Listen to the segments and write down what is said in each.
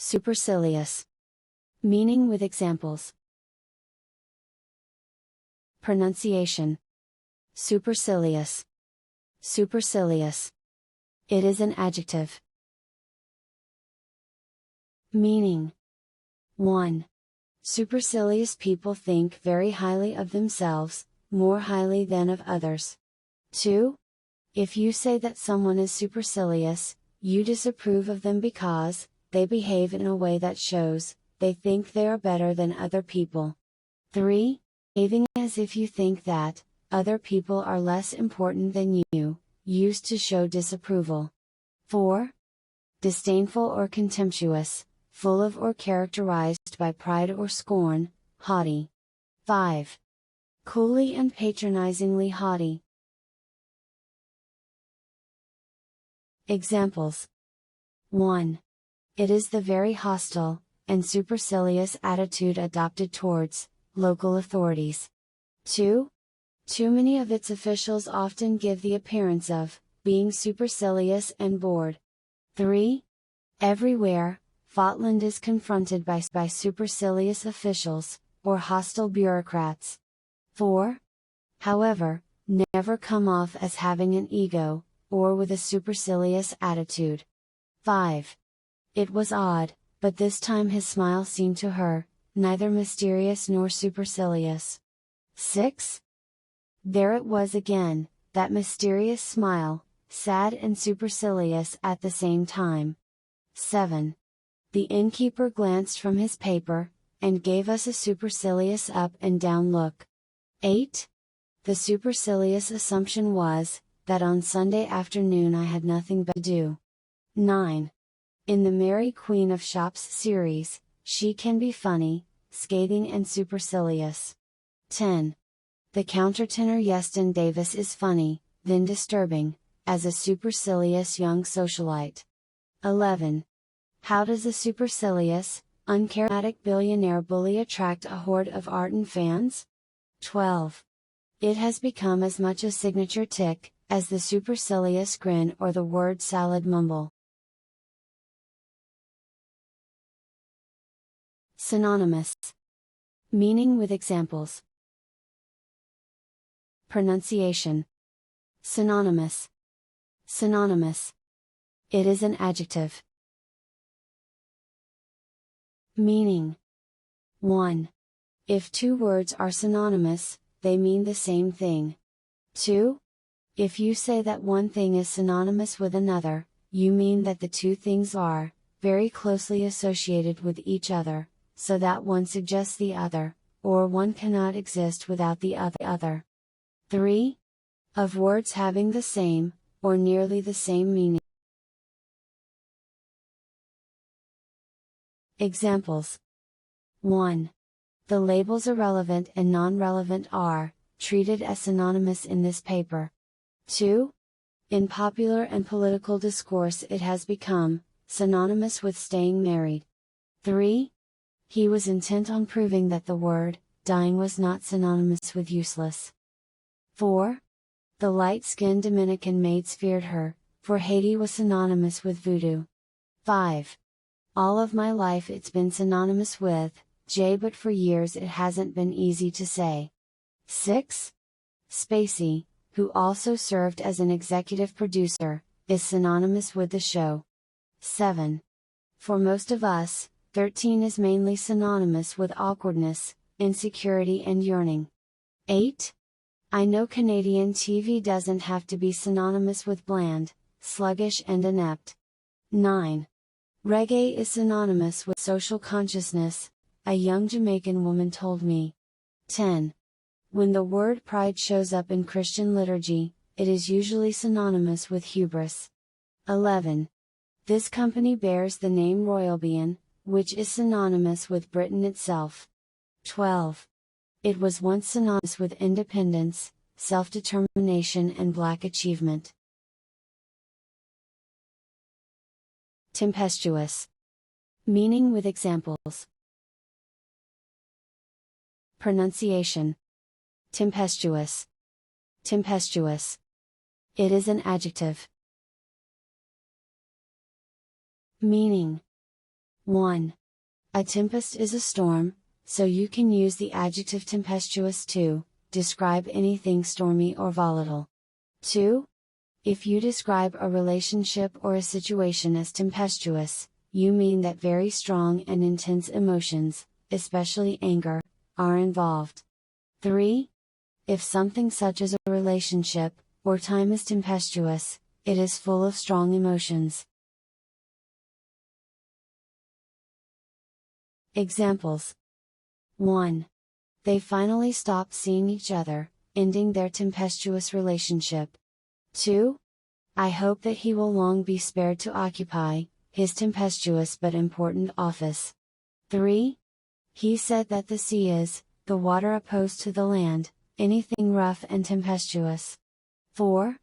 Supercilious. Meaning with examples. Pronunciation. Supercilious. Supercilious. It is an adjective. Meaning. 1. Supercilious people think very highly of themselves, more highly than of others. 2. If you say that someone is supercilious, you disapprove of them because they behave in a way that shows they think they are better than other people. 3. Behaving as if you think that other people are less important than you, used to show disapproval. 4. Disdainful or contemptuous, full of or characterized by pride or scorn, haughty. 5. Coolly and patronizingly haughty. Examples. 1. It is the very hostile and supercilious attitude adopted towards local authorities. 2. Too many of its officials often give the appearance of being supercilious and bored. 3. Everywhere, Fotland is confronted by supercilious officials, or hostile bureaucrats. 4. However, never come off as having an ego, or with a supercilious attitude. 5. It was odd, but this time his smile seemed to her neither mysterious nor supercilious. 6. There it was again, that mysterious smile, sad and supercilious at the same time. 7. The innkeeper glanced from his paper, and gave us a supercilious up and down look. 8. The supercilious assumption was, that on Sunday afternoon I had nothing but to do. 9. In the Mary Queen of Shops series, she can be funny, scathing and supercilious. 10. The countertenor Yeston Davis is funny, then disturbing, as a supercilious young socialite. 11. How does a supercilious, uncharismatic billionaire bully attract a horde of ardent fans? 12. It has become as much a signature tic, as the supercilious grin or the word salad mumble. Synonymous. Meaning with examples. Pronunciation. Synonymous. Synonymous. It is an adjective. Meaning. 1. If two words are synonymous, they mean the same thing. 2. If you say that one thing is synonymous with another, you mean that the two things are very closely associated with each other, so that one suggests the other, or one cannot exist without the other. 3. Of words having the same, or nearly the same meaning. Examples. 1. The labels irrelevant and non-relevant are treated as synonymous in this paper. 2. In popular and political discourse it has become synonymous with staying married. 3. He was intent on proving that the word dying was not synonymous with useless. 4. The light-skinned Dominican maids feared her, for Haiti was synonymous with voodoo. 5. All of my life it's been synonymous with J, but for years it hasn't been easy to say. 6. Spacey, who also served as an executive producer, is synonymous with the show. 7. For most of us, 13 is mainly synonymous with awkwardness, insecurity and yearning. 8. I know Canadian TV doesn't have to be synonymous with bland, sluggish and inept. 9. Reggae is synonymous with social consciousness, a young Jamaican woman told me. 10. When the word pride shows up in Christian liturgy, it is usually synonymous with hubris. 11. This company bears the name Royalbion, which is synonymous with Britain itself. 12. It was once synonymous with independence, self-determination and black achievement. Tempestuous. Meaning with examples. Pronunciation. Tempestuous. Tempestuous. It is an adjective. Meaning. 1. A tempest is a storm, so you can use the adjective tempestuous to describe anything stormy or volatile. 2. If you describe a relationship or a situation as tempestuous, you mean that very strong and intense emotions, especially anger, are involved. 3. If something such as a relationship, or time is tempestuous, it is full of strong emotions. Examples. 1. They finally stopped seeing each other, ending their tempestuous relationship. 2. I hope that he will long be spared to occupy his tempestuous but important office. 3. He said that the sea is the water opposed to the land, anything rough and tempestuous. 4.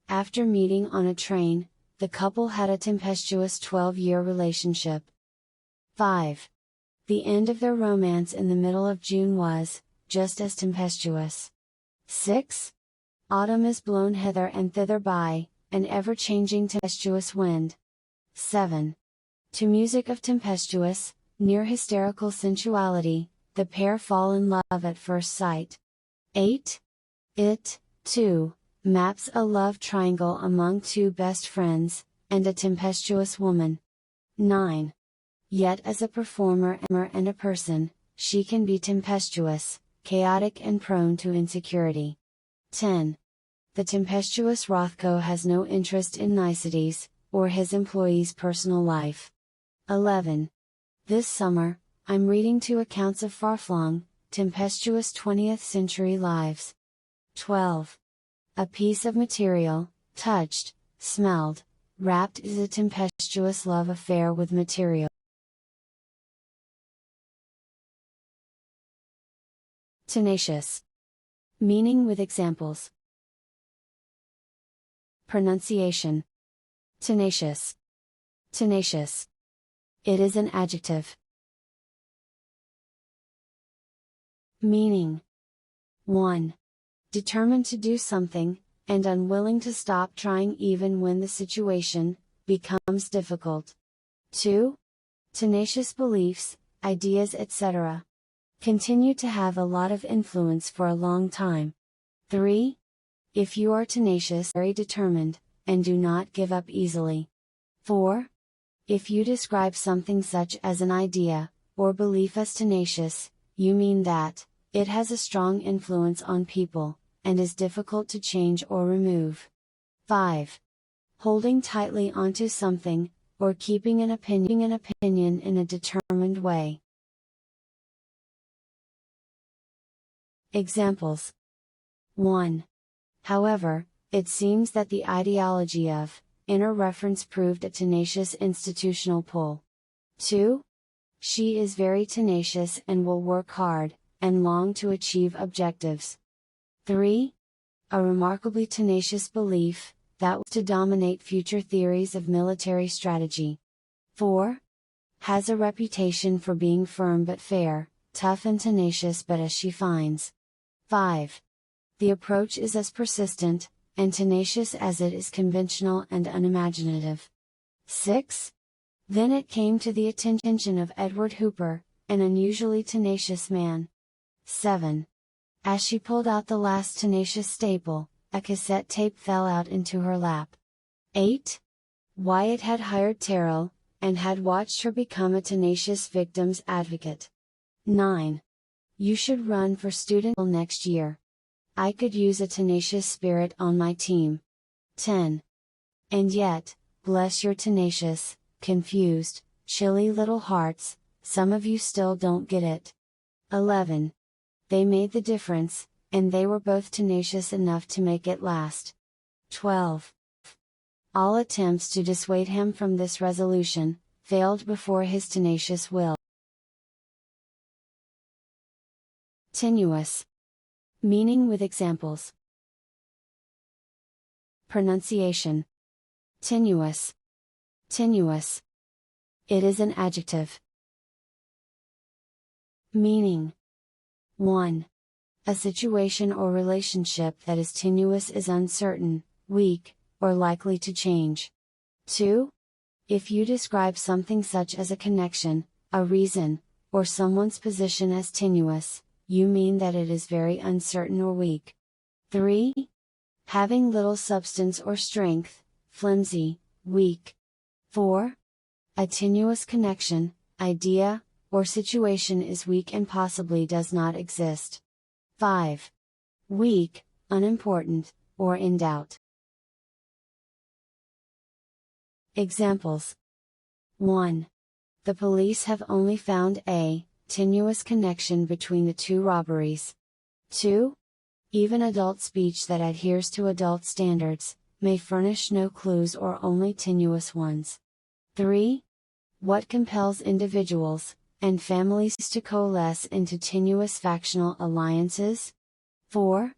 After meeting on a train, the couple had a tempestuous 12-year relationship. 5. The end of their romance in the middle of June was just as tempestuous. 6. Autumn is blown hither and thither by an ever-changing tempestuous wind. 7. To music of tempestuous, near hysterical sensuality, the pair fall in love at first sight. 8. It, too, maps a love triangle among two best friends, and a tempestuous woman. 9. Yet as a performer and a person, she can be tempestuous, chaotic and prone to insecurity. 10. The tempestuous Rothko has no interest in niceties, or his employees' personal life. 11. This summer, I'm reading 2 accounts of far-flung, tempestuous 20th century lives. 12. A piece of material, touched, smelled, wrapped is a tempestuous love affair with material. Tenacious. Meaning with examples. Pronunciation. Tenacious. Tenacious. It is an adjective. Meaning. 1. Determined to do something, and unwilling to stop trying even when the situation becomes difficult. 2. Tenacious beliefs, ideas, etc. Continue to have a lot of influence for a long time. 3. If you are tenacious, very determined, and do not give up easily. 4. If you describe something such as an idea, or belief as tenacious, you mean that it has a strong influence on people, and is difficult to change or remove. 5. Holding tightly onto something, or keeping an opinion in a determined way. Examples. 1. However, it seems that the ideology of inner reference proved a tenacious institutional pull. 2. She is very tenacious and will work hard, and long to achieve objectives. 3. A remarkably tenacious belief, that was to dominate future theories of military strategy. 4. Has a reputation for being firm but fair, tough and tenacious but as she finds. 5. The approach is as persistent, and tenacious as it is conventional and unimaginative. 6. Then it came to the attention of Edward Hooper, an unusually tenacious man. 7. As she pulled out the last tenacious staple, a cassette tape fell out into her lap. 8. Wyatt had hired Terrell, and had watched her become a tenacious victims advocate. 9. You should run for student next year. I could use a tenacious spirit on my team. 10. And yet, bless your tenacious, confused, chilly little hearts, some of you still don't get it. 11. They made the difference, and they were both tenacious enough to make it last. 12. All attempts to dissuade him from this resolution failed before his tenacious will. Tenuous. Meaning with examples. Pronunciation. Tenuous. Tenuous. It is an adjective. Meaning. 1. A situation or relationship that is tenuous is uncertain, weak, or likely to change. 2. If you describe something such as a connection, a reason, or someone's position as tenuous, you mean that it is very uncertain or weak. 3. Having little substance or strength, flimsy, weak. 4. A tenuous connection, idea, or situation is weak and possibly does not exist. 5. Weak, unimportant, or in doubt. Examples. 1. The police have only found a tenuous connection between the two robberies. 2. Even adult speech that adheres to adult standards may furnish no clues or only tenuous ones. 3. What compels individuals and families to coalesce into tenuous factional alliances? 4.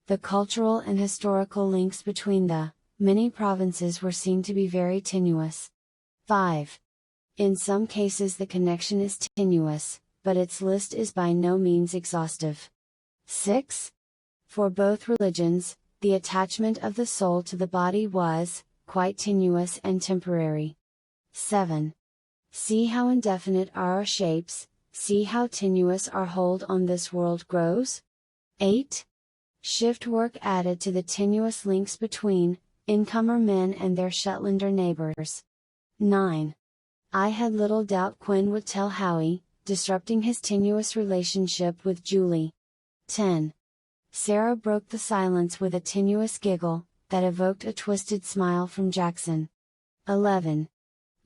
The cultural and historical links between the many provinces were seen to be very tenuous. 5. In some cases the connection is tenuous, but its list is by no means exhaustive. 6. For both religions, the attachment of the soul to the body was quite tenuous and temporary. 7. See how indefinite are our shapes, see how tenuous our hold on this world grows? 8. Shift work added to the tenuous links between incomer men and their Shetlander neighbors. 9. I had little doubt Quinn would tell Howie, disrupting his tenuous relationship with Julie. 10. Sarah broke the silence with a tenuous giggle, that evoked a twisted smile from Jackson. 11.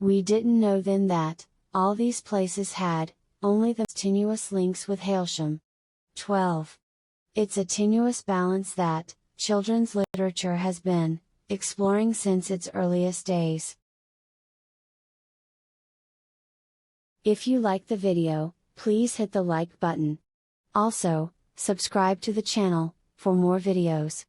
We didn't know then that, all these places had, only the tenuous links with Hailsham. 12. It's a tenuous balance that, children's literature has been, exploring since its earliest days. If you like the video, please hit the like button. Also, subscribe to the channel, for more videos.